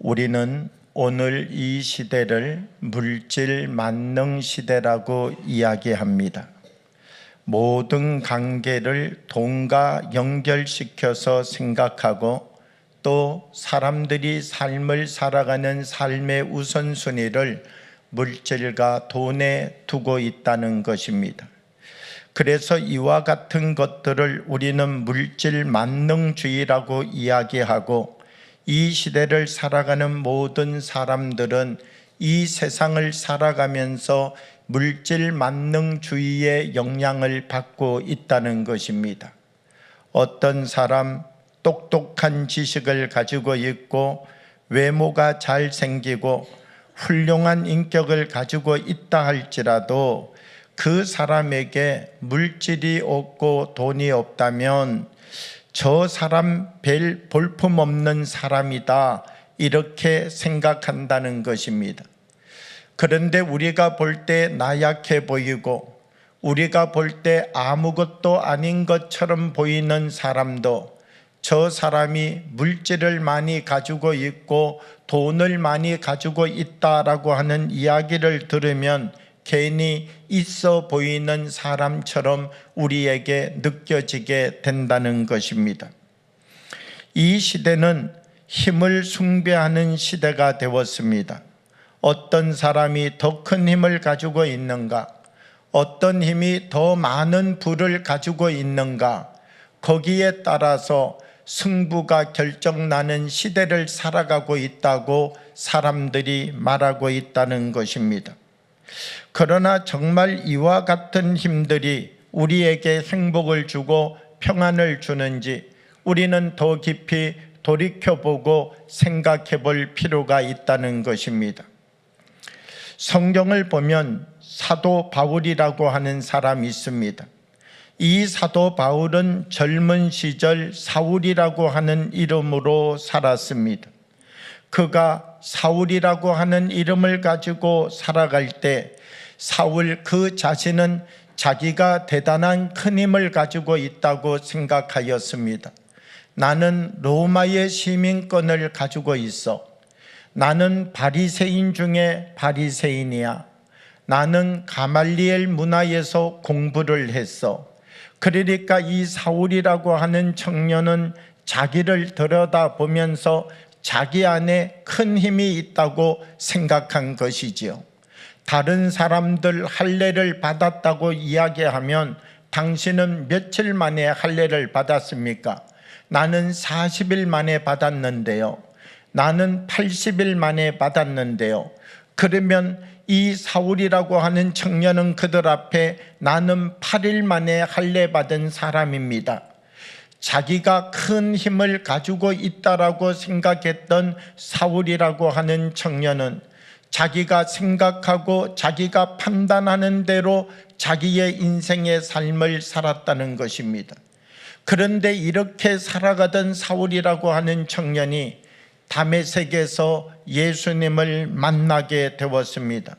우리는 오늘 이 시대를 물질 만능 시대라고 이야기합니다. 모든 관계를 돈과 연결시켜서 생각하고 또 사람들이 삶을 살아가는 삶의 우선순위를 물질과 돈에 두고 있다는 것입니다. 그래서 이와 같은 것들을 우리는 물질 만능주의라고 이야기하고, 이 시대를 살아가는 모든 사람들은 이 세상을 살아가면서 물질 만능주의의 영향을 받고 있다는 것입니다. 어떤 사람 똑똑한 지식을 가지고 있고 외모가 잘생기고 훌륭한 인격을 가지고 있다 할지라도 그 사람에게 물질이 없고 돈이 없다면 저 사람 별 볼품없는 사람이다, 이렇게 생각한다는 것입니다. 그런데 우리가 볼 때 나약해 보이고 우리가 볼 때 아무것도 아닌 것처럼 보이는 사람도 저 사람이 물질을 많이 가지고 있고 돈을 많이 가지고 있다라고 하는 이야기를 들으면 괜히 있어 보이는 사람처럼 우리에게 느껴지게 된다는 것입니다. 이 시대는 힘을 숭배하는 시대가 되었습니다. 어떤 사람이 더 큰 힘을 가지고 있는가, 어떤 힘이 더 많은 부를 가지고 있는가, 거기에 따라서 승부가 결정나는 시대를 살아가고 있다고 사람들이 말하고 있다는 것입니다. 그러나 정말 이와 같은 힘들이 우리에게 행복을 주고 평안을 주는지 우리는 더 깊이 돌이켜보고 생각해 볼 필요가 있다는 것입니다. 성경을 보면 사도 바울이라고 하는 사람이 있습니다. 이 사도 바울은 젊은 시절 사울이라고 하는 이름으로 살았습니다. 그가 사울이라고 하는 이름을 가지고 살아갈 때 사울 그 자신은 자기가 대단한 큰 힘을 가지고 있다고 생각하였습니다. 나는 로마의 시민권을 가지고 있어. 나는 바리새인 중에 바리새인이야. 나는 가말리엘 문화에서 공부를 했어. 그러니까 이 사울이라고 하는 청년은 자기를 들여다보면서 자기 안에 큰 힘이 있다고 생각한 것이지요. 다른 사람들 할례를 받았다고 이야기하면 당신은 며칠 만에 할례를 받았습니까? 나는 40일 만에 받았는데요. 나는 80일 만에 받았는데요. 그러면 이 사울이라고 하는 청년은 그들 앞에 나는 8일 만에 할례 받은 사람입니다. 자기가 큰 힘을 가지고 있다라고 생각했던 사울이라고 하는 청년은 자기가 생각하고 자기가 판단하는 대로 자기의 인생의 삶을 살았다는 것입니다. 그런데 이렇게 살아가던 사울이라고 하는 청년이 다메섹에서 예수님을 만나게 되었습니다.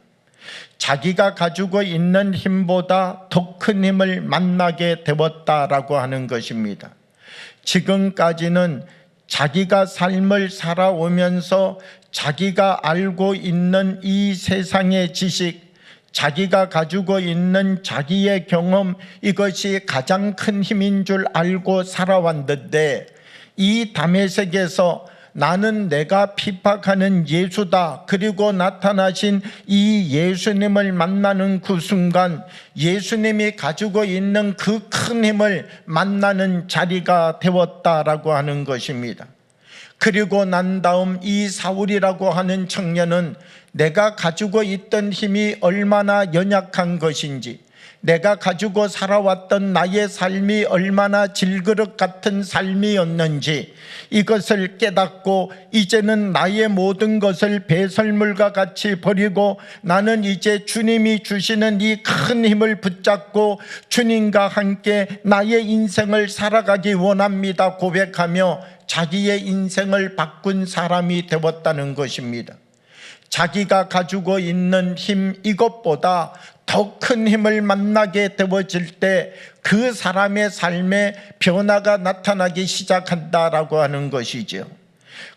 자기가 가지고 있는 힘보다 더 큰 힘을 만나게 되었다라고 하는 것입니다. 지금까지는 자기가 삶을 살아오면서 자기가 알고 있는 이 세상의 지식, 자기가 가지고 있는 자기의 경험, 이것이 가장 큰 힘인 줄 알고 살아왔는데 이 다메섹에서 나는 내가 핍박하는 예수다, 그리고 나타나신 이 예수님을 만나는 그 순간 예수님이 가지고 있는 그 큰 힘을 만나는 자리가 되었다라고 하는 것입니다. 그리고 난 다음 이 사울이라고 하는 청년은 내가 가지고 있던 힘이 얼마나 연약한 것인지, 내가 가지고 살아왔던 나의 삶이 얼마나 질그릇 같은 삶이었는지 이것을 깨닫고 이제는 나의 모든 것을 배설물과 같이 버리고 나는 이제 주님이 주시는 이 큰 힘을 붙잡고 주님과 함께 나의 인생을 살아가기 원합니다 고백하며 자기의 인생을 바꾼 사람이 되었다는 것입니다. 자기가 가지고 있는 힘 이것보다 더 큰 힘을 만나게 되어질 때 그 사람의 삶에 변화가 나타나기 시작한다라고 하는 것이죠.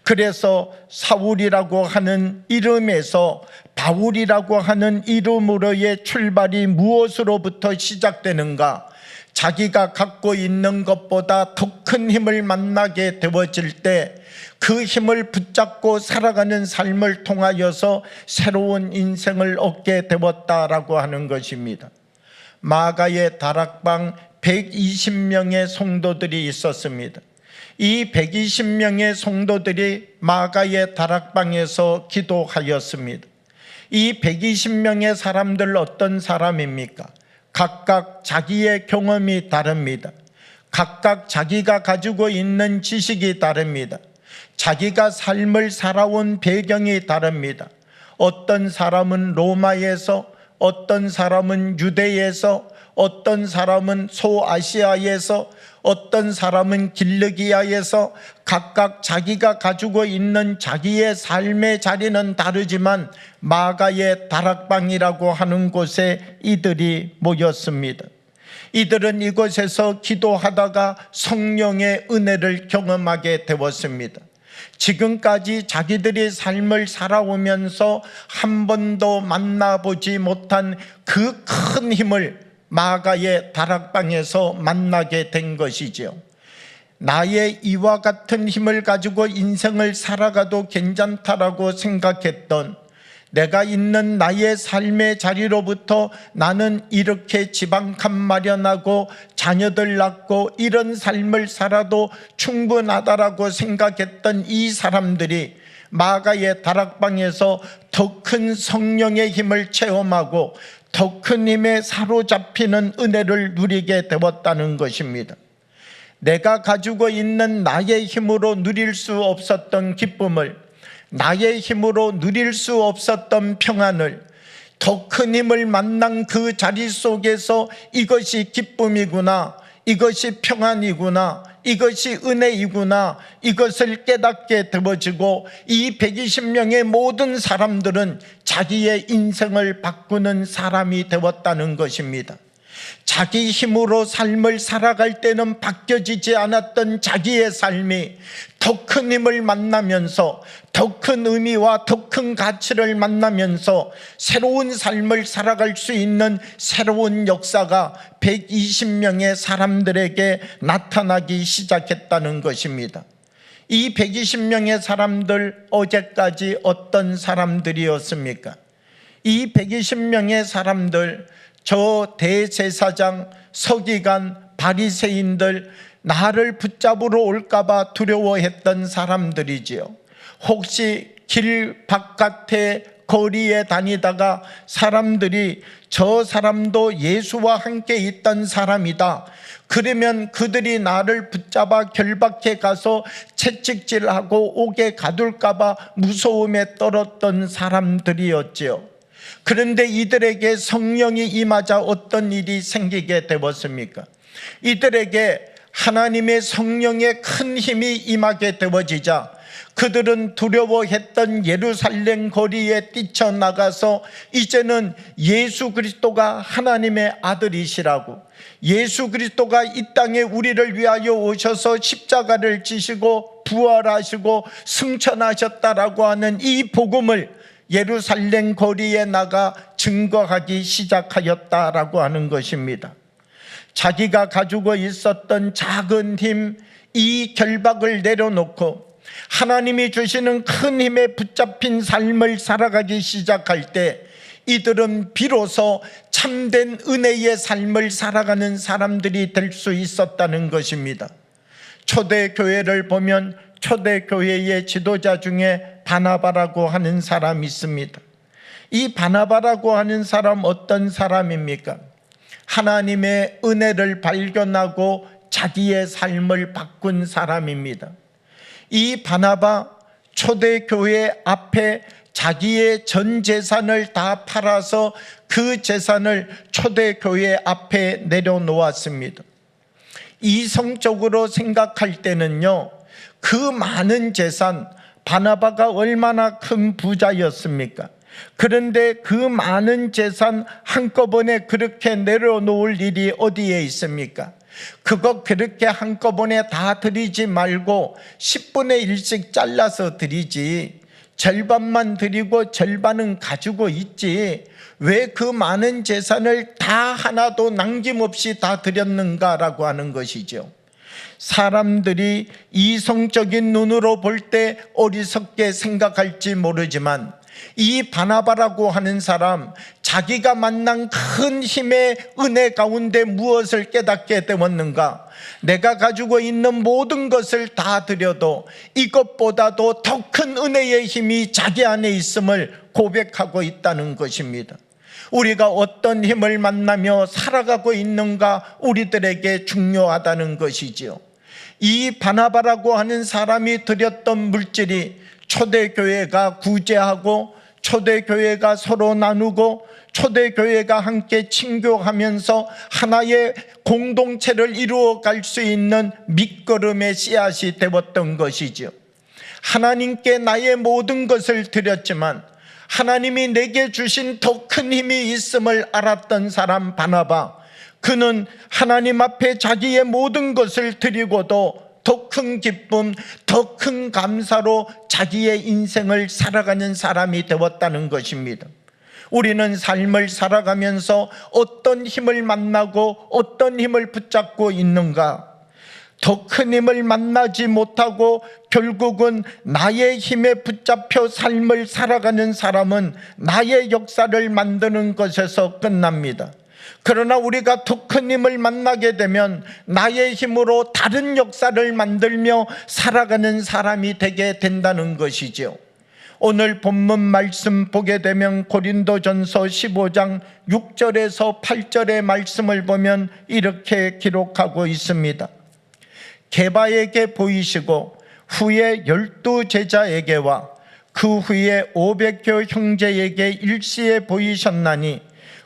그래서 사울이라고 하는 이름에서 바울이라고 하는 이름으로의 출발이 무엇으로부터 시작되는가? 자기가 갖고 있는 것보다 더 큰 힘을 만나게 되어질 때 그 힘을 붙잡고 살아가는 삶을 통하여서 새로운 인생을 얻게 되었다라고 하는 것입니다. 마가의 다락방 120명의 성도들이 있었습니다. 이 120명의 성도들이 마가의 다락방에서 기도하였습니다. 이 120명의 사람들 어떤 사람입니까? 각각 자기의 경험이 다릅니다. 각각 자기가 가지고 있는 지식이 다릅니다. 자기가 삶을 살아온 배경이 다릅니다. 어떤 사람은 로마에서, 어떤 사람은 유대에서, 어떤 사람은 소아시아에서, 어떤 사람은 길르기아에서 각각 자기가 가지고 있는 자기의 삶의 자리는 다르지만 마가의 다락방이라고 하는 곳에 이들이 모였습니다. 이들은 이곳에서 기도하다가 성령의 은혜를 경험하게 되었습니다. 지금까지 자기들이 삶을 살아오면서 한 번도 만나보지 못한 그 큰 힘을 마가의 다락방에서 만나게 된 것이죠. 나의 이와 같은 힘을 가지고 인생을 살아가도 괜찮다라고 생각했던, 내가 있는 나의 삶의 자리로부터 나는 이렇게 지방칸 마련하고 자녀들 낳고 이런 삶을 살아도 충분하다라고 생각했던 이 사람들이 마가의 다락방에서 더 큰 성령의 힘을 체험하고 더 큰 힘에 사로잡히는 은혜를 누리게 되었다는 것입니다. 내가 가지고 있는 나의 힘으로 누릴 수 없었던 기쁨을, 나의 힘으로 누릴 수 없었던 평안을 더 큰 힘을 만난 그 자리 속에서 이것이 기쁨이구나, 이것이 평안이구나, 이것이 은혜이구나, 이것을 깨닫게 되어지고 이 120명의 모든 사람들은 자기의 인생을 바꾸는 사람이 되었다는 것입니다. 자기 힘으로 삶을 살아갈 때는 바뀌어지지 않았던 자기의 삶이 더 큰 힘을 만나면서 더 큰 의미와 더 큰 가치를 만나면서 새로운 삶을 살아갈 수 있는 새로운 역사가 120명의 사람들에게 나타나기 시작했다는 것입니다. 이 120명의 사람들, 어제까지 어떤 사람들이었습니까? 이 120명의 사람들, 저 대제사장, 서기관, 바리새인들, 나를 붙잡으러 올까봐 두려워했던 사람들이지요. 혹시 길 바깥에 거리에 다니다가 사람들이 저 사람도 예수와 함께 있던 사람이다, 그러면 그들이 나를 붙잡아 결박해 가서 채찍질하고 옥에 가둘까봐 무서움에 떨었던 사람들이었지요. 그런데 이들에게 성령이 임하자 어떤 일이 생기게 되었습니까? 이들에게 하나님의 성령의 큰 힘이 임하게 되어지자 그들은 두려워했던 예루살렘 거리에 뛰쳐나가서 이제는 예수 그리스도가 하나님의 아들이시라고, 예수 그리스도가 이 땅에 우리를 위하여 오셔서 십자가를 지시고 부활하시고 승천하셨다라고 하는 이 복음을 예루살렘 거리에 나가 증거하기 시작하였다라고 하는 것입니다. 자기가 가지고 있었던 작은 힘, 이 결박을 내려놓고 하나님이 주시는 큰 힘에 붙잡힌 삶을 살아가기 시작할 때 이들은 비로소 참된 은혜의 삶을 살아가는 사람들이 될 수 있었다는 것입니다. 초대교회를 보면 초대교회의 지도자 중에 바나바라고 하는 사람이 있습니다. 이 바나바라고 하는 사람 어떤 사람입니까? 하나님의 은혜를 발견하고 자기의 삶을 바꾼 사람입니다. 이 바나바, 초대교회 앞에 자기의 전 재산을 다 팔아서 그 재산을 초대교회 앞에 내려놓았습니다. 이성적으로 생각할 때는요, 그 많은 재산, 바나바가 얼마나 큰 부자였습니까? 그런데 그 많은 재산 한꺼번에 그렇게 내려놓을 일이 어디에 있습니까? 그거 그렇게 한꺼번에 다 드리지 말고 10분의 1씩 잘라서 드리지, 절반만 드리고 절반은 가지고 있지 왜 그 많은 재산을 다 하나도 남김없이 다 드렸는가라고 하는 것이죠. 사람들이 이성적인 눈으로 볼 때 어리석게 생각할지 모르지만 이 바나바라고 하는 사람, 자기가 만난 큰 힘의 은혜 가운데 무엇을 깨닫게 되었는가? 내가 가지고 있는 모든 것을 다 드려도 이것보다도 더 큰 은혜의 힘이 자기 안에 있음을 고백하고 있다는 것입니다. 우리가 어떤 힘을 만나며 살아가고 있는가 우리들에게 중요하다는 것이지요. 이 바나바라고 하는 사람이 드렸던 물질이 초대교회가 구제하고 초대교회가 서로 나누고 초대교회가 함께 친교하면서 하나의 공동체를 이루어갈 수 있는 밑거름의 씨앗이 되었던 것이죠. 하나님께 나의 모든 것을 드렸지만 하나님이 내게 주신 더 큰 힘이 있음을 알았던 사람 바나바, 그는 하나님 앞에 자기의 모든 것을 드리고도 더 큰 기쁨, 더 큰 감사로 자기의 인생을 살아가는 사람이 되었다는 것입니다. 우리는 삶을 살아가면서 어떤 힘을 만나고 어떤 힘을 붙잡고 있는가? 더 큰 힘을 만나지 못하고 결국은 나의 힘에 붙잡혀 삶을 살아가는 사람은 나의 역사를 만드는 것에서 끝납니다. 그러나 우리가 더 큰 힘을 만나게 되면 나의 힘으로 다른 역사를 만들며 살아가는 사람이 되게 된다는 것이죠. 오늘 본문 말씀 보게 되면 고린도전서 15장 6절에서 8절의 말씀을 보면 이렇게 기록하고 있습니다. 게바에게 보이시고 후에 12 제자에게와 그 후에 500교 형제에게 일시에 보이셨나니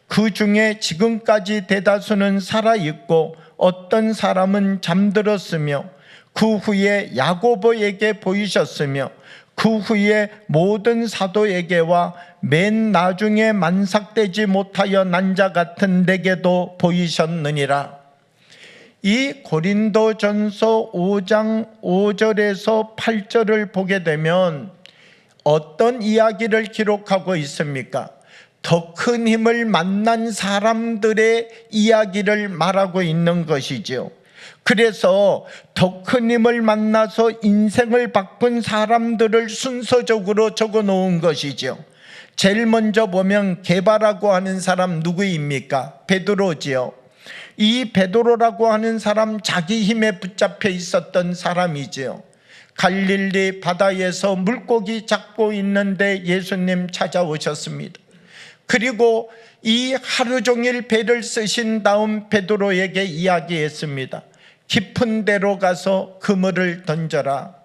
그 중에 지금까지 대다수는 살아있고 어떤 사람은 잠들었으며 그 후에 야고보에게 보이셨으며 그 후에 모든 사도에게와 맨 나중에 만삭되지 못하여 난 자 같은 내게도 보이셨느니라. 이 고린도전서 5장 5절에서 8절을 보게 되면 어떤 이야기를 기록하고 있습니까? 더 큰 힘을 만난 사람들의 이야기를 말하고 있는 것이죠. 그래서 더 큰 힘을 만나서 인생을 바꾼 사람들을 순서적으로 적어 놓은 것이죠. 제일 먼저 보면 게바라고 하는 사람 누구입니까? 베드로지요. 이 베드로라고 하는 사람 자기 힘에 붙잡혀 있었던 사람이지요. 갈릴리 바다에서 물고기 잡고 있는데 예수님 찾아오셨습니다. 그리고 이 하루 종일 배를 쓰신 다음 베드로에게 이야기했습니다. 깊은 데로 가서 그물을 던져라.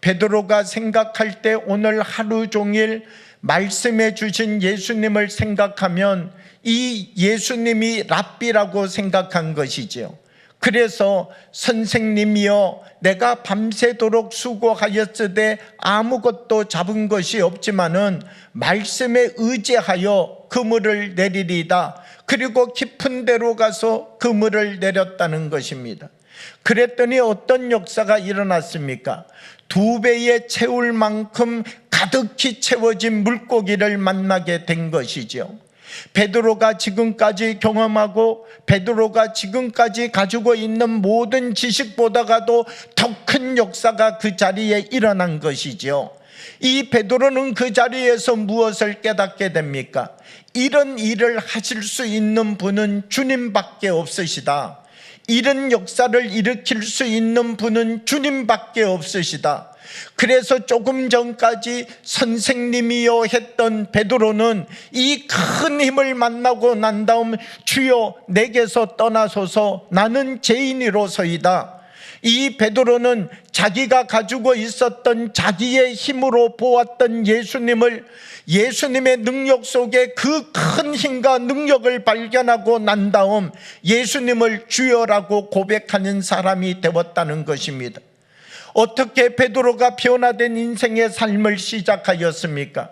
베드로가 생각할 때 오늘 하루 종일 말씀해 주신 예수님을 생각하면 이 예수님이 랍비라고 생각한 것이죠. 그래서 선생님이여 내가 밤새도록 수고하였으되 아무것도 잡은 것이 없지만은 말씀에 의지하여 그물을 내리리다. 그리고 깊은 데로 가서 그물을 내렸다는 것입니다. 그랬더니 어떤 역사가 일어났습니까? 2배에 채울 만큼 가득히 채워진 물고기를 만나게 된 것이죠. 베드로가 지금까지 경험하고 베드로가 지금까지 가지고 있는 모든 지식보다가도 더 큰 역사가 그 자리에 일어난 것이죠. 이 베드로는 그 자리에서 무엇을 깨닫게 됩니까? 이런 일을 하실 수 있는 분은 주님밖에 없으시다. 이런 역사를 일으킬 수 있는 분은 주님밖에 없으시다. 그래서 조금 전까지 선생님이여 했던 베드로는 이 큰 힘을 만나고 난 다음 주여 내게서 떠나소서 나는 죄인이로소이다. 이 베드로는 자기가 가지고 있었던 자기의 힘으로 보았던 예수님을, 예수님의 능력 속에 그 큰 힘과 능력을 발견하고 난 다음 예수님을 주여라고 고백하는 사람이 되었다는 것입니다. 어떻게 베드로가 변화된 인생의 삶을 시작하였습니까?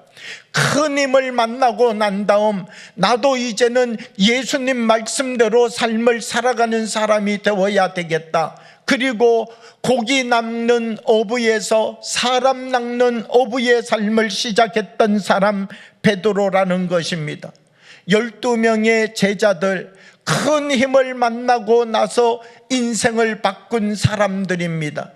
큰 힘을 만나고 난 다음 나도 이제는 예수님 말씀대로 삶을 살아가는 사람이 되어야 되겠다. 그리고 고기 낚는 어부에서 사람 낚는 어부의 삶을 시작했던 사람 베드로라는 것입니다. 12명의 제자들, 큰 힘을 만나고 나서 인생을 바꾼 사람들입니다.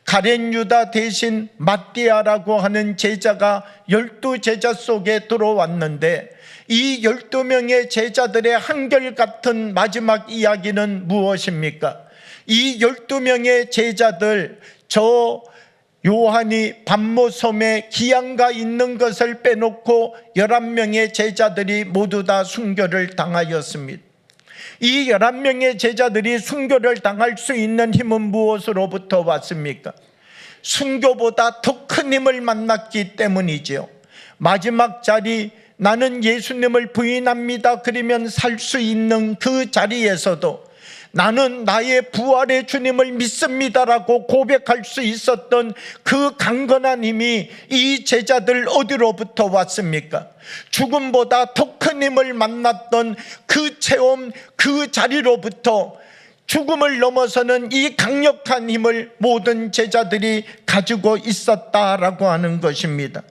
가룟 유다 대신 마띠아라고 하는 제자가 12제자 속에 들어왔는데, 이 12명의 제자들의 한결같은 마지막 이야기는 무엇입니까? 이 12명의 제자들, 저 요한이 밤모섬에 기양가 있는 것을 빼놓고 11명의 제자들이 모두 다 순교를 당하였습니다. 이 11명의 제자들이 순교를 당할 수 있는 힘은 무엇으로부터 왔습니까? 순교보다 더 큰 힘을 만났기 때문이지요. 마지막 자리, 나는 예수님을 부인합니다 그러면 살 수 있는 그 자리에서도 나는 나의 부활의 주님을 믿습니다라고 고백할 수 있었던 그 강건한 힘이 이 제자들 어디로부터 왔습니까? 죽음보다 더 큰 힘을 만났던 그 체험, 그 자리로부터 죽음을 넘어서는 이 강력한 힘을 모든 제자들이 가지고 있었다라고 하는 것입니다.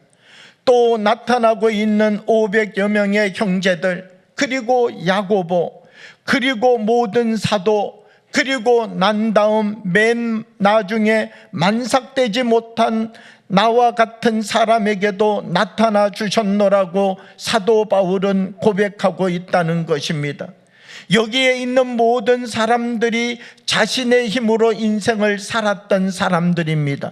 또 나타나고 있는 500여 명의 형제들, 그리고 야고보, 그리고 모든 사도, 그리고 난 다음 맨 나중에 만삭되지 못한 나와 같은 사람에게도 나타나 주셨노라고 사도 바울은 고백하고 있다는 것입니다. 여기에 있는 모든 사람들이 자신의 힘으로 인생을 살았던 사람들입니다.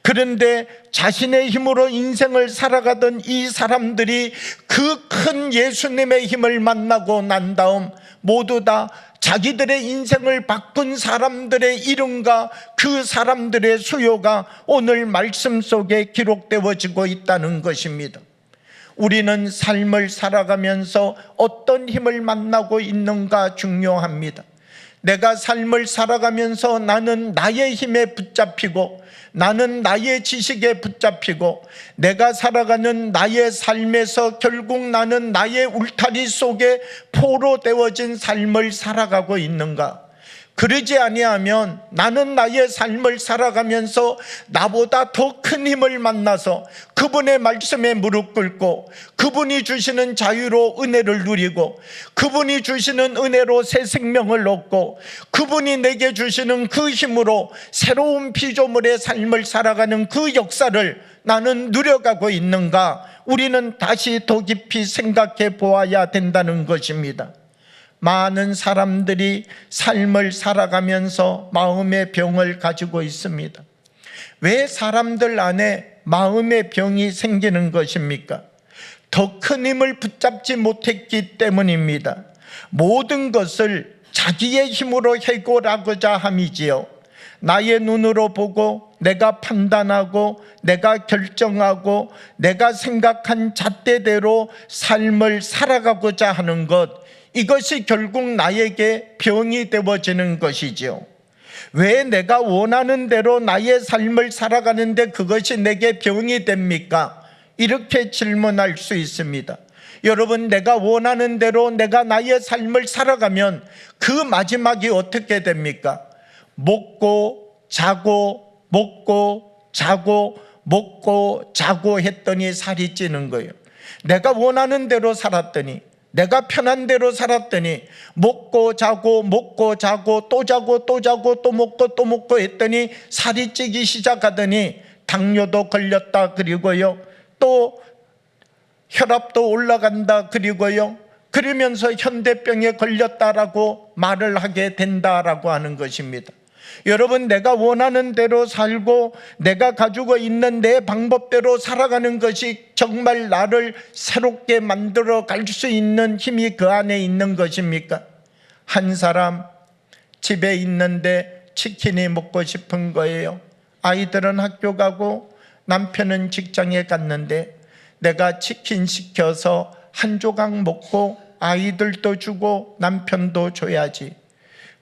그런데 자신의 힘으로 인생을 살아가던 이 사람들이 그 큰 예수님의 힘을 만나고 난 다음 모두 다 자기들의 인생을 바꾼 사람들의 이름과 그 사람들의 수요가 오늘 말씀 속에 기록되어지고 있다는 것입니다. 우리는 삶을 살아가면서 어떤 힘을 만나고 있는가 중요합니다. 내가 삶을 살아가면서 나는 나의 힘에 붙잡히고, 나는 나의 지식에 붙잡히고, 내가 살아가는 나의 삶에서 결국 나는 나의 울타리 속에 포로되어진 삶을 살아가고 있는가? 그러지 아니하면 나는 나의 삶을 살아가면서 나보다 더 큰 힘을 만나서 그분의 말씀에 무릎 꿇고 그분이 주시는 자유로 은혜를 누리고 그분이 주시는 은혜로 새 생명을 얻고 그분이 내게 주시는 그 힘으로 새로운 피조물의 삶을 살아가는 그 역사를 나는 누려가고 있는가? 우리는 다시 더 깊이 생각해 보아야 된다는 것입니다. 많은 사람들이 삶을 살아가면서 마음의 병을 가지고 있습니다. 왜 사람들 안에 마음의 병이 생기는 것입니까? 더 큰 힘을 붙잡지 못했기 때문입니다. 모든 것을 자기의 힘으로 해결하고자 함이지요. 나의 눈으로 보고 내가 판단하고 내가 결정하고 내가 생각한 잣대대로 삶을 살아가고자 하는 것, 이것이 결국 나에게 병이 되어지는 것이죠. 왜 내가 원하는 대로 나의 삶을 살아가는데 그것이 내게 병이 됩니까? 이렇게 질문할 수 있습니다. 여러분, 내가 원하는 대로 내가 나의 삶을 살아가면 그 마지막이 어떻게 됩니까? 먹고 자고 먹고 자고 먹고 자고 했더니 살이 찌는 거예요. 내가 원하는 대로 살았더니, 내가 편한 대로 살았더니 먹고 자고 먹고 자고 또 자고 또 자고 또 먹고 했더니 살이 찌기 시작하더니 당뇨도 걸렸다 그리고요, 또 혈압도 올라간다 그리고요, 그러면서 현대병에 걸렸다라고 말을 하게 된다라고 하는 것입니다. 여러분, 내가 원하는 대로 살고 내가 가지고 있는 내 방법대로 살아가는 것이 정말 나를 새롭게 만들어 갈 수 있는 힘이 그 안에 있는 것입니까? 한 사람 집에 있는데 치킨이 먹고 싶은 거예요. 아이들은 학교 가고 남편은 직장에 갔는데 내가 치킨 시켜서 한 조각 먹고 아이들도 주고 남편도 줘야지.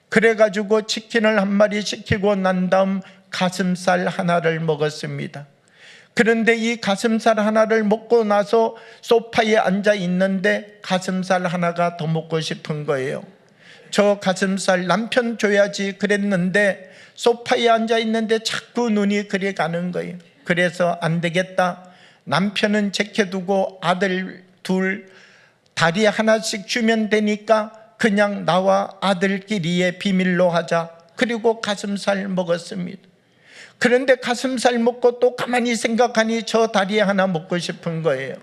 그래가지고 치킨을 한 마리 시키고 난 다음 가슴살 하나를 먹었습니다. 그런데 이 가슴살 하나를 먹고 나서 소파에 앉아 있는데 가슴살 하나가 더 먹고 싶은 거예요. 저 가슴살 남편 줘야지 그랬는데 소파에 앉아 있는데 자꾸 눈이 그리 가는 거예요. 그래서 안 되겠다. 남편은 제껴두고 아들 둘 다리 하나씩 주면 되니까 그냥 나와 아들끼리의 비밀로 하자. 그리고 가슴살 먹었습니다. 그런데 가슴살 먹고 또 가만히 생각하니 저 다리 하나 먹고 싶은 거예요.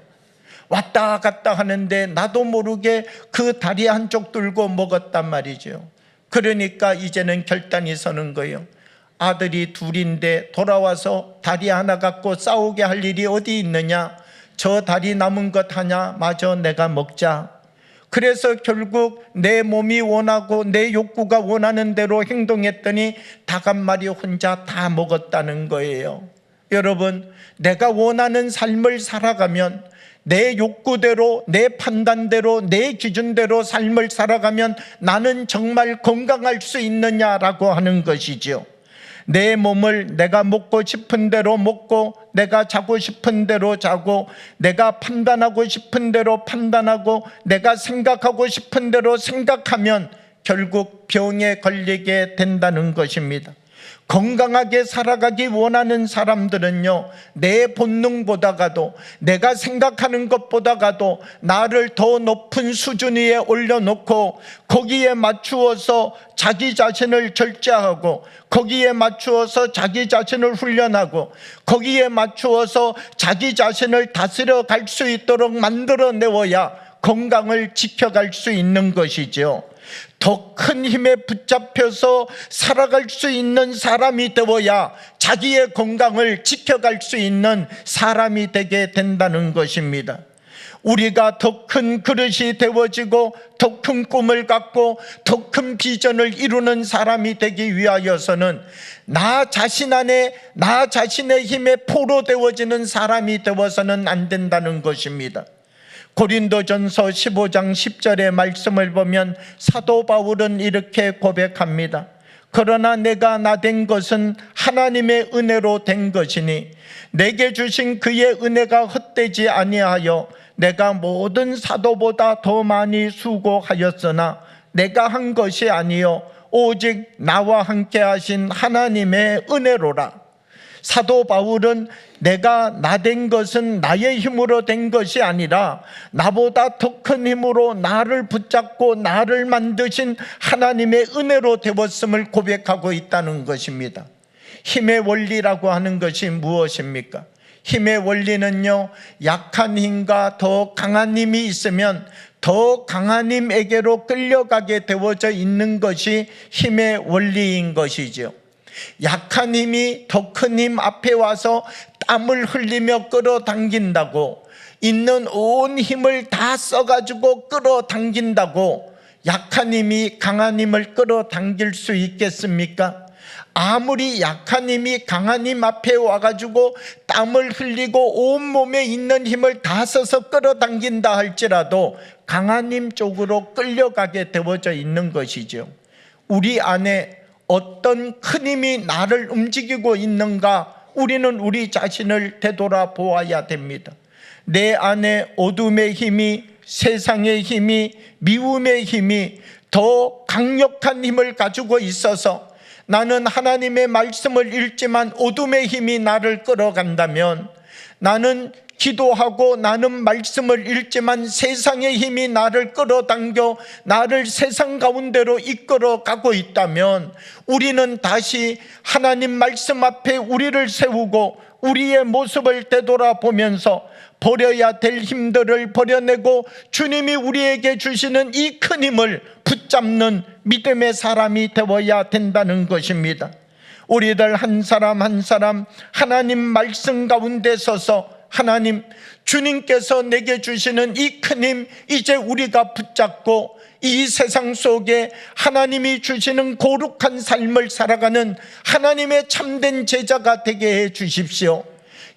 왔다 갔다 하는데 나도 모르게 그 다리 한쪽 들고 먹었단 말이죠. 그러니까 이제는 결단이 서는 거예요. 아들이 둘인데 돌아와서 다리 하나 갖고 싸우게 할 일이 어디 있느냐. 저 다리 남은 것 하나 마저 내가 먹자. 그래서 결국 내 몸이 원하고 내 욕구가 원하는 대로 행동했더니 닭 한 마리 혼자 다 먹었다는 거예요. 여러분, 내가 원하는 삶을 살아가면, 내 욕구대로, 내 판단대로, 내 기준대로 삶을 살아가면 나는 정말 건강할 수 있느냐라고 하는 것이죠. 내 몸을 내가 먹고 싶은 대로 먹고, 내가 자고 싶은 대로 자고, 내가 판단하고 싶은 대로 판단하고, 내가 생각하고 싶은 대로 생각하면 결국 병에 걸리게 된다는 것입니다. 건강하게 살아가기 원하는 사람들은요, 내 본능보다가도, 내가 생각하는 것보다가도 나를 더 높은 수준 위에 올려놓고 거기에 맞추어서 자기 자신을 절제하고, 거기에 맞추어서 자기 자신을 훈련하고, 거기에 맞추어서 자기 자신을 다스려 갈 수 있도록 만들어내어야 건강을 지켜갈 수 있는 것이죠. 더 큰 힘에 붙잡혀서 살아갈 수 있는 사람이 되어야 자기의 건강을 지켜갈 수 있는 사람이 되게 된다는 것입니다. 우리가 더 큰 그릇이 되어지고 더 큰 꿈을 갖고 더 큰 비전을 이루는 사람이 되기 위하여서는 나 자신 안에 나 자신의 힘에 포로되어지는 사람이 되어서는 안 된다는 것입니다. 고린도전서 15장 10절의 말씀을 보면 사도 바울은 이렇게 고백합니다. 그러나 내가 나된 것은 하나님의 은혜로 된 것이니 내게 주신 그의 은혜가 헛되지 아니하여 내가 모든 사도보다 더 많이 수고하였으나 내가 한 것이 아니요 오직 나와 함께 하신 하나님의 은혜로라. 사도 바울은 내가 나된 것은 나의 힘으로 된 것이 아니라 나보다 더 큰 힘으로 나를 붙잡고 나를 만드신 하나님의 은혜로 되었음을 고백하고 있다는 것입니다. 힘의 원리라고 하는 것이 무엇입니까? 힘의 원리는요, 약한 힘과 더 강한 힘이 있으면 더 강한 힘에게로 끌려가게 되어져 있는 것이 힘의 원리인 것이죠. 약한 힘이 더 큰 힘 앞에 와서 땀을 흘리며 끌어당긴다고, 있는 온 힘을 다 써가지고 끌어당긴다고 약한 힘이 강한 힘을 끌어당길 수 있겠습니까? 아무리 약한 힘이 강한 힘 앞에 와가지고 땀을 흘리고 온 몸에 있는 힘을 다 써서 끌어당긴다 할지라도 강한 힘 쪽으로 끌려가게 되어져 있는 것이죠. 우리 안에 어떤 큰 힘이 나를 움직이고 있는가, 우리는 우리 자신을 되돌아보아야 됩니다. 내 안에 어둠의 힘이, 세상의 힘이, 미움의 힘이 더 강력한 힘을 가지고 있어서 나는 하나님의 말씀을 읽지만 어둠의 힘이 나를 끌어간다면, 나는 기도하고 나는 말씀을 읽지만 세상의 힘이 나를 끌어당겨 나를 세상 가운데로 이끌어가고 있다면, 우리는 다시 하나님 말씀 앞에 우리를 세우고 우리의 모습을 되돌아보면서 버려야 될 힘들을 버려내고 주님이 우리에게 주시는 이 큰 힘을 붙잡는 믿음의 사람이 되어야 된다는 것입니다. 우리들 한 사람 한 사람 하나님 말씀 가운데 서서, 하나님, 주님께서 내게 주시는 이 큰 힘 이제 우리가 붙잡고 이 세상 속에 하나님이 주시는 거룩한 삶을 살아가는 하나님의 참된 제자가 되게 해 주십시오.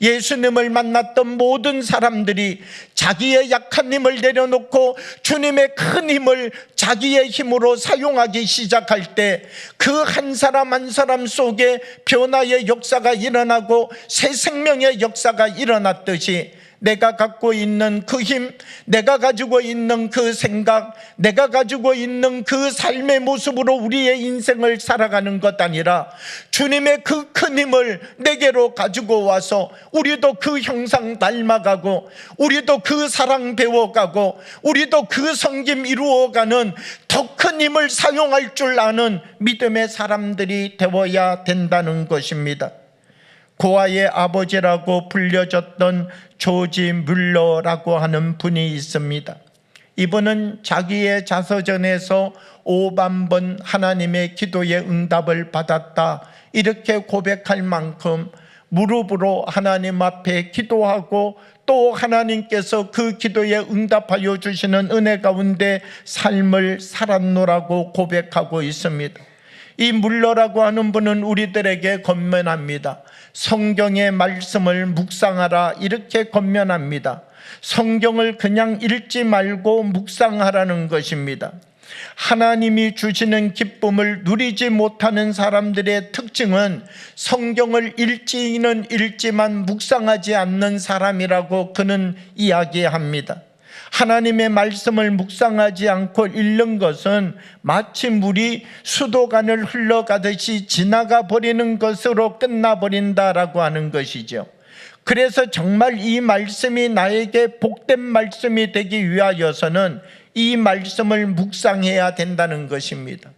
예수님을 만났던 모든 사람들이 자기의 약한 힘을 내려놓고 주님의 큰 힘을 자기의 힘으로 사용하기 시작할 때 그 한 사람 한 사람 속에 변화의 역사가 일어나고 새 생명의 역사가 일어났듯이 내가 갖고 있는 그 힘, 내가 가지고 있는 그 생각, 내가 가지고 있는 그 삶의 모습으로 우리의 인생을 살아가는 것 아니라 주님의 그 큰 힘을 내게로 가지고 와서 우리도 그 형상 닮아가고 우리도 그 사랑 배워가고 우리도 그 섬김 이루어가는 더 큰 힘을 사용할 줄 아는 믿음의 사람들이 되어야 된다는 것입니다. 고아의 아버지라고 불려졌던 조지 뮬러라고 하는 분이 있습니다. 이분은 자기의 자서전에서 5만 번 하나님의 기도의 응답을 받았다 이렇게 고백할 만큼 무릎으로 하나님 앞에 기도하고 또 하나님께서 그 기도에 응답하여 주시는 은혜 가운데 삶을 살았노라고 고백하고 있습니다. 이 뮬러라고 하는 분은 우리들에게 권면합니다. 성경의 말씀을 묵상하라 이렇게 권면합니다. 성경을 그냥 읽지 말고 묵상하라는 것입니다. 하나님이 주시는 기쁨을 누리지 못하는 사람들의 특징은 성경을 읽지는 읽지만 묵상하지 않는 사람이라고 그는 이야기합니다. 하나님의 말씀을 묵상하지 않고 읽는 것은 마치 물이 수도관을 흘러가듯이 지나가 버리는 것으로 끝나버린다라고 하는 것이죠. 그래서 정말 이 말씀이 나에게 복된 말씀이 되기 위하여서는 이 말씀을 묵상해야 된다는 것입니다.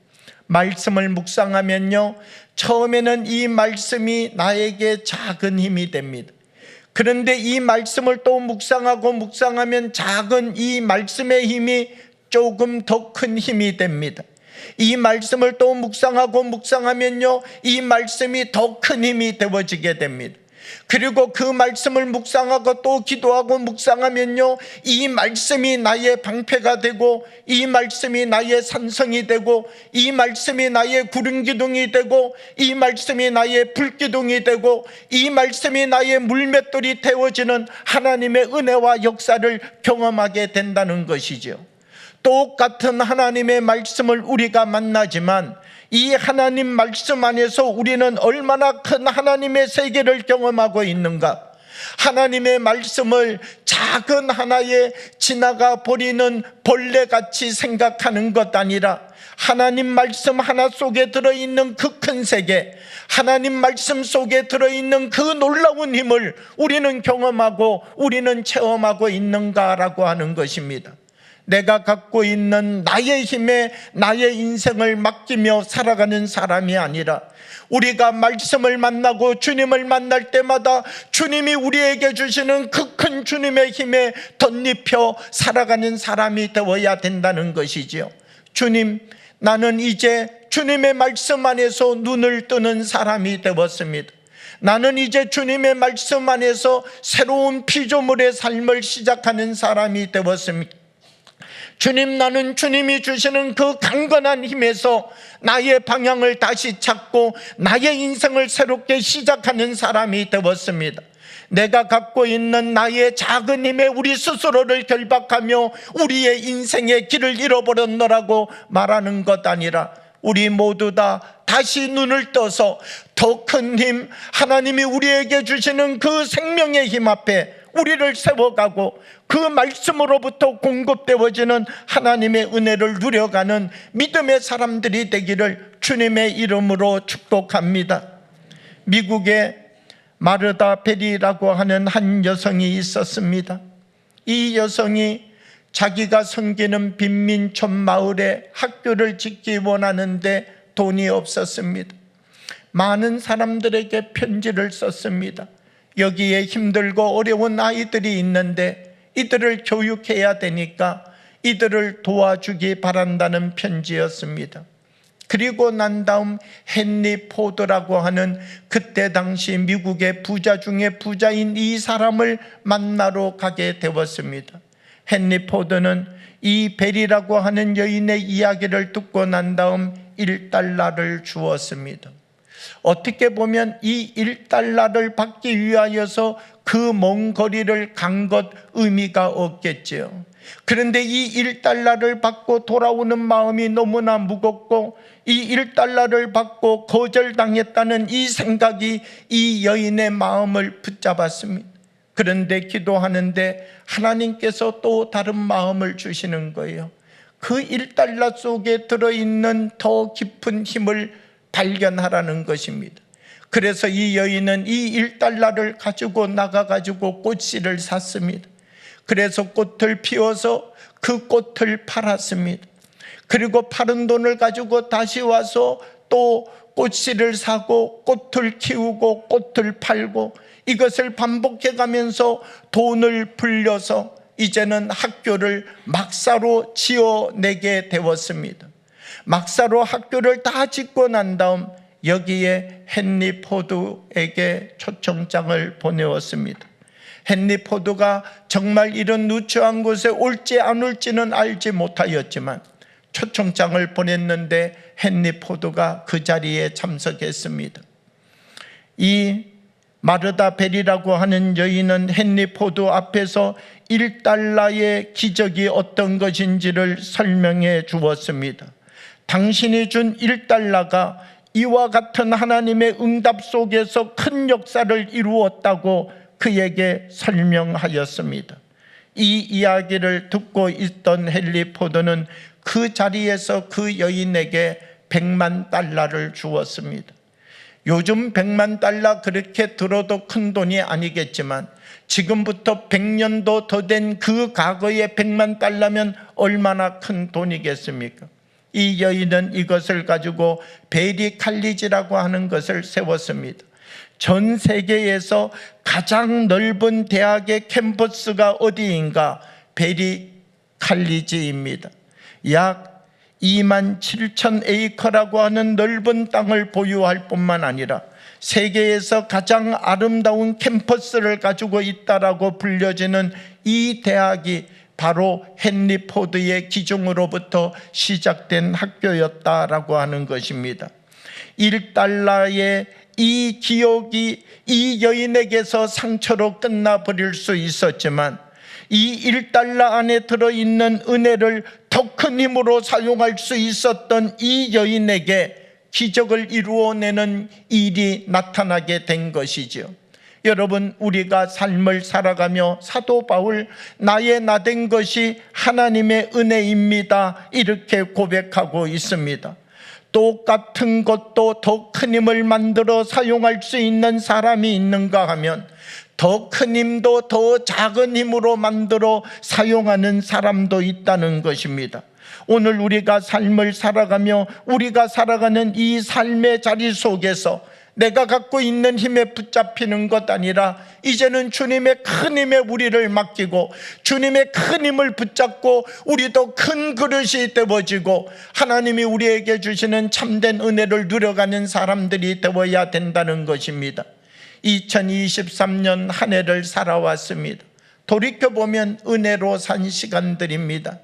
말씀을 묵상하면요, 처음에는 이 말씀이 나에게 작은 힘이 됩니다. 그런데 이 말씀을 또 묵상하면 작은 이 말씀의 힘이 조금 더 큰 힘이 됩니다. 이 말씀을 또 묵상하면요, 이 말씀이 더 큰 힘이 되어지게 됩니다. 그리고 그 말씀을 묵상하고 또 기도하고 묵상하면요, 이 말씀이 나의 방패가 되고 이 말씀이 나의 산성이 되고 이 말씀이 나의 구름기둥이 되고 이 말씀이 나의 불기둥이 되고 이 말씀이 나의 물맷돌이 되어지는 하나님의 은혜와 역사를 경험하게 된다는 것이죠. 똑같은 하나님의 말씀을 우리가 만나지만 이 하나님 말씀 안에서 우리는 얼마나 큰 하나님의 세계를 경험하고 있는가. 하나님의 말씀을 작은 하나의 지나가 버리는 벌레같이 생각하는 것 아니라 하나님 말씀 하나 속에 들어있는 그 큰 세계, 하나님 말씀 속에 들어있는 그 놀라운 힘을 우리는 경험하고 우리는 체험하고 있는가라고 하는 것입니다. 내가 갖고 있는 나의 힘에 나의 인생을 맡기며 살아가는 사람이 아니라 우리가 말씀을 만나고 주님을 만날 때마다 주님이 우리에게 주시는 그 큰 주님의 힘에 덧입혀 살아가는 사람이 되어야 된다는 것이지요. 주님, 나는 이제 주님의 말씀 안에서 눈을 뜨는 사람이 되었습니다. 나는 이제 주님의 말씀 안에서 새로운 피조물의 삶을 시작하는 사람이 되었습니다. 주님, 나는 주님이 주시는 그 강건한 힘에서 나의 방향을 다시 찾고 나의 인생을 새롭게 시작하는 사람이 되었습니다. 내가 갖고 있는 나의 작은 힘에 우리 스스로를 결박하며 우리의 인생의 길을 잃어버렸노라고 말하는 것 아니라 우리 모두 다 다시 눈을 떠서 더 큰 힘, 하나님이 우리에게 주시는 그 생명의 힘 앞에 우리를 세워가고 그 말씀으로부터 공급되어지는 하나님의 은혜를 누려가는 믿음의 사람들이 되기를 주님의 이름으로 축복합니다. 미국에 마르다 베리라고 하는 한 여성이 있었습니다. 이 여성이 자기가 섬기는 빈민촌 마을에 학교를 짓기 원하는데 돈이 없었습니다. 많은 사람들에게 편지를 썼습니다. 여기에 힘들고 어려운 아이들이 있는데 이들을 교육해야 되니까 이들을 도와주기 바란다는 편지였습니다. 그리고 난 다음 헨리 포드라고 하는 그때 당시 미국의 부자 중에 부자인 이 사람을 만나러 가게 되었습니다. 헨리 포드는 이 베리라고 하는 여인의 이야기를 듣고 난 다음 $1를 주었습니다. 어떻게 보면 이 1달러를 받기 위하여서 그 먼 거리를 간 것 의미가 없겠지요. 그런데 이 1달러를 받고 돌아오는 마음이 너무나 무겁고 이 1달러를 받고 거절당했다는 이 생각이 이 여인의 마음을 붙잡았습니다. 그런데 기도하는데 하나님께서 또 다른 마음을 주시는 거예요. 그 1달러 속에 들어있는 더 깊은 힘을 발견하라는 것입니다. 그래서 이 여인은 이 1달러를 가지고 나가가지고 꽃씨를 샀습니다. 그래서 꽃을 피워서 그 꽃을 팔았습니다. 그리고 파는 돈을 가지고 다시 와서 또 꽃씨를 사고 꽃을 키우고 꽃을 팔고 이것을 반복해 가면서 돈을 불려서 이제는 학교를 막사로 지어내게 되었습니다. 막사로 학교를 다 짓고 난 다음 여기에 헨리 포드에게 초청장을 보내었습니다. 헨리 포드가 정말 이런 누추한 곳에 올지 안 올지는 알지 못하였지만 초청장을 보냈는데 헨리 포드가 그 자리에 참석했습니다. 이 마르다 벨이라고 하는 여인은 헨리 포드 앞에서 1달러의 기적이 어떤 것인지를 설명해 주었습니다. 당신이 준 1달러가 이와 같은 하나님의 응답 속에서 큰 역사를 이루었다고 그에게 설명하였습니다. 이 이야기를 듣고 있던 헨리 포드는 그 자리에서 그 여인에게 100만 달러를 주었습니다. 요즘 100만 달러 그렇게 들어도 큰 돈이 아니겠지만 지금부터 100년도 더 된 그 과거의 100만 달러면 얼마나 큰 돈이겠습니까? 이 여인은 이것을 가지고 베리 칼리지라고 하는 것을 세웠습니다. 전 세계에서 가장 넓은 대학의 캠퍼스가 어디인가? 베리 칼리지입니다. 약 27,000에이커라고 하는 넓은 땅을 보유할 뿐만 아니라 세계에서 가장 아름다운 캠퍼스를 가지고 있다라고 불려지는 이 대학이 바로 헨리 포드의 기종으로부터 시작된 학교였다라고 하는 것입니다. 1달러의 이 기억이 이 여인에게서 상처로 끝나버릴 수 있었지만 이 1달러 안에 들어있는 은혜를 더 큰 힘으로 사용할 수 있었던 이 여인에게 기적을 이루어내는 일이 나타나게 된 것이죠. 여러분, 우리가 삶을 살아가며 사도 바울 나의 나된 것이 하나님의 은혜입니다 이렇게 고백하고 있습니다. 똑같은 것도 더 큰 힘을 만들어 사용할 수 있는 사람이 있는가 하면 더 큰 힘도 더 작은 힘으로 만들어 사용하는 사람도 있다는 것입니다. 오늘 우리가 삶을 살아가며 우리가 살아가는 이 삶의 자리 속에서 내가 갖고 있는 힘에 붙잡히는 것 아니라 이제는 주님의 큰 힘에 우리를 맡기고 주님의 큰 힘을 붙잡고 우리도 큰 그릇이 되어지고 하나님이 우리에게 주시는 참된 은혜를 누려가는 사람들이 되어야 된다는 것입니다. 2023년 한 해를 살아왔습니다. 돌이켜보면 은혜로 산 시간들입니다.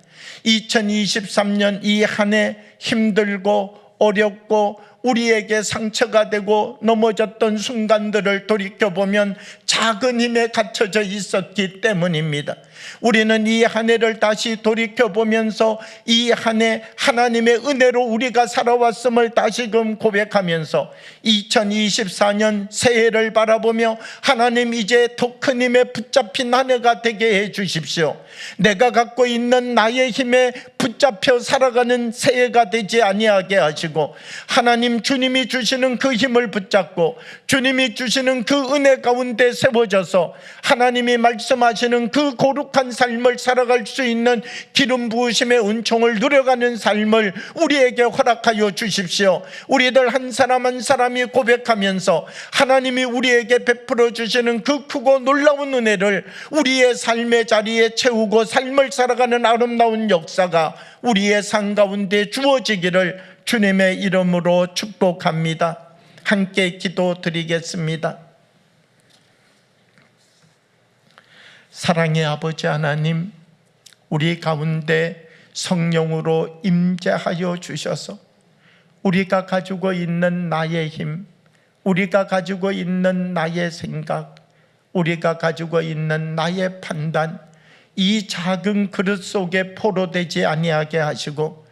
2023년 이 한 해 힘들고 어렵고 우리에게 상처가 되고 넘어졌던 순간들을 돌이켜보면 작은 힘에 갇혀져 있었기 때문입니다. 우리는 이 한 해를 다시 돌이켜보면서 이 한 해 하나님의 은혜로 우리가 살아왔음을 다시금 고백하면서 2024년 새해를 바라보며 하나님 이제 더 큰 힘에 붙잡힌 한 해가 되게 해 주십시오. 내가 갖고 있는 나의 힘에 붙잡혀 살아가는 새해가 되지 아니하게 하시고 하나님 주님이 주시는 그 힘을 붙잡고 주님이 주시는 그 은혜 가운데 세워져서 하나님이 말씀하시는 그 거룩한 삶을 살아갈 수 있는 기름 부으심의 은총을 누려가는 삶을 우리에게 허락하여 주십시오. 우리들 한 사람 한 사람이 고백하면서 하나님이 우리에게 베풀어 주시는 그 크고 놀라운 은혜를 우리의 삶의 자리에 채우고 삶을 살아가는 아름다운 역사가 우리의 삶 가운데 주어지기를 주님의 이름으로 축복합니다. 함께 기도드리겠습니다. 사랑의 아버지 하나님, 우리 가운데 성령으로 임재하여 주셔서 우리가 가지고 있는 나의 힘, 우리가 가지고 있는 나의 생각, 우리가 가지고 있는 나의 판단, 이 작은 그릇 속에 포로되지 아니하게 하시고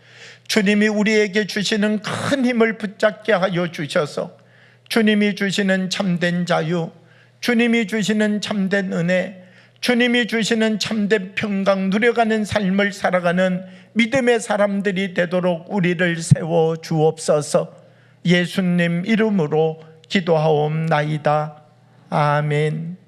주님이 우리에게 주시는 큰 힘을 붙잡게 하여 주셔서 주님이 주시는 참된 자유, 주님이 주시는 참된 은혜, 주님이 주시는 참된 평강 누려가는 삶을 살아가는 믿음의 사람들이 되도록 우리를 세워 주옵소서. 예수님 이름으로 기도하옵나이다. 아멘.